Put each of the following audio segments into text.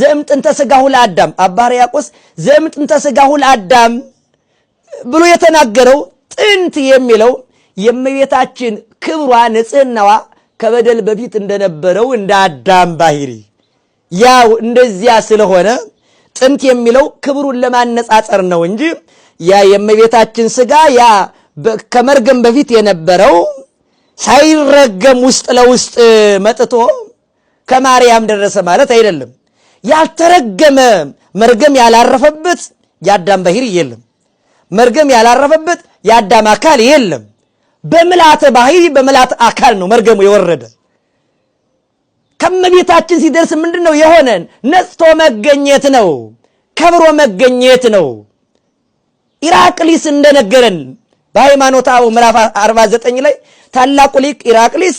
ዘምጥንተ ሥጋሁ ለአዳም አባ ሕርያቆስ ዘምጥንተ ሥጋሁ ለአዳም ብሎ የተናገረው ጥንት የሚለው የእመቤታችን ክብሯ ንጽህናዋ ከበደል በፊት እንደነበረው እንደ አዳም ባህሪ ያው እንደዚያ ስለሆነ ጥንት የሚለው ክብሩን ለማነጻጸር ነው እንጂ ያ የእመቤታችን ሥጋ ያ ከመርገም በፊት የነበረው ሳይረገም ውስጥ ለውስጥ መጥቶ ከማርያም ደረሰ ማለት አይደለም። ያልተረገመ መርገም ያላረፈበት የአዳም ባህሪ የለም። መርገም ያላረፈበት የአዳም አካል የለም። በመላተ ባህሪ በመላተ አካል ነው መርገሙ የወረደ። ከመቤታችን ሲደርስ ምንድነው የሆነን? ነጽቶ መገኘት ነው፣ ከብሮ መገኘት ነው። ኢራቅሊስ እንደነገረን በሃይማኖተ አበው ምዕራፍ 49 ላይ ታላቁ ሊቅ ኢራቅሊስ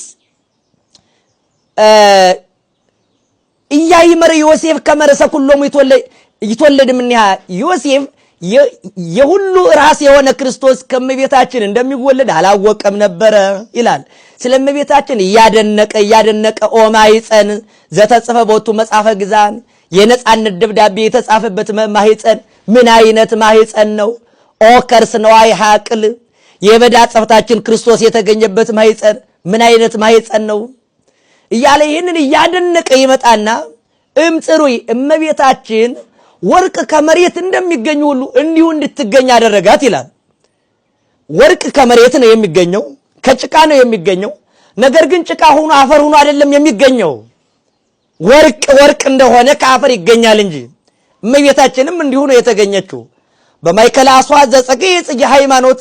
ኢያይመር ዮሴፍ ከመረሰ ኩሎሙ ይተወለድ ምንያ ዮሴፍ የሁሉ ራስ የሆነ ክርስቶስ ከመቤታችን እንደሚወለድ አላወቀም ነበር ይላል። ስለመቤታችን እያደነቀ ኦ ማኅፀን ዘተጽፈ ቦቱ መጽሐፈ ግዛን የነጻነት ደብዳቤ የተጻፈበት ማኅፀን ምን አይነት ማኅፀን ነው? ኦ ከርስ ነዋይ ሐቅል የበዳ ጸፍታችን ክርስቶስ የተገኘበት ማኅፀን ምን አይነት ማኅፀን ነው እያለ ይህንን እያደነቀ ይመጣና እምጽሩይ እመቤታችን ወርቅ ከመሬት እንደሚገኝ ሁሉ እንዲሁ እንድትገኝ አደረጋት ይላል። ወርቅ ከመሬት ነው የሚገኘው፣ ከጭቃ ነው የሚገኘው። ነገር ግን ጭቃ ሆኖ አፈር ሆኖ አይደለም የሚገኘው። ወርቅ እንደሆነ ከአፈር ይገኛል እንጂ እመቤታችንም እንዲሁ ነው የተገኘችው። በማይከል አስዋዕ ዘጸግየ ጽጌ ሃይማኖት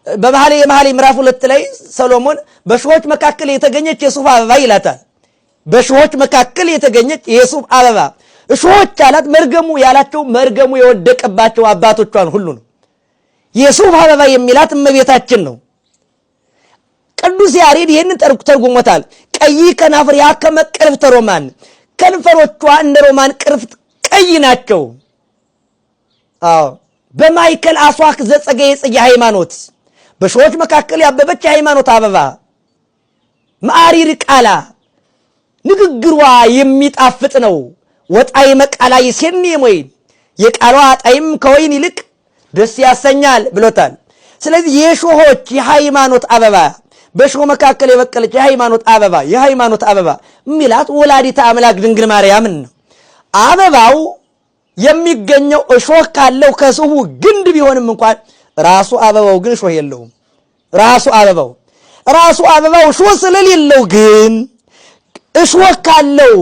በመኃልየ ምዕራፍ 2 ላይ ሰሎሞን በሾዎች መካከል የተገኘች የሱፍ አበባ ይላታል። በሾዎች መካከል የተገኘች የሱፍ አበባ ሾዎች አላት። መርገሙ ያላቸው መርገሙ የወደቀባቸው አባቶቿን ሁሉ ነው። የሱፍ አበባ የሚላት እመቤታችን ነው። ቅዱስ ያሬድ ይህንን ተርጉሞታል። ቀይ ከናፍር ያከመ ቅርፍተ ሮማን ከንፈሮቿ እንደ ሮማን ቅርፍት ቀይ ናቸው። በማይከል አስዋዕ ዘጸግየ ጽጌ ሃይማኖት በሾዎች መካከል ያበበች ሃይማኖት አበባ ማዕሪር ቃላ ንግግሯ የሚጣፍጥ ነው። ወጣዕመ ቃላ ይሴኒ እምወይን የቃሏ ጣዕም ከወይን ይልቅ ደስ ያሰኛል ብሎታል። ስለዚህ የሾሆች የሃይማኖት አበባ በሾህ መካከል የበቀለች የሃይማኖት አበባ ሚላት ወላዲተ አምላክ ድንግል ማርያምን ነው። አበባው የሚገኘው እሾህ ካለው ከስሁ ግንድ ቢሆንም እንኳን ራሱ አበባው ግን እሾህ የለውም። ራሱ አበባው እሾህ ስለሌለው ግን እሾህ ካለው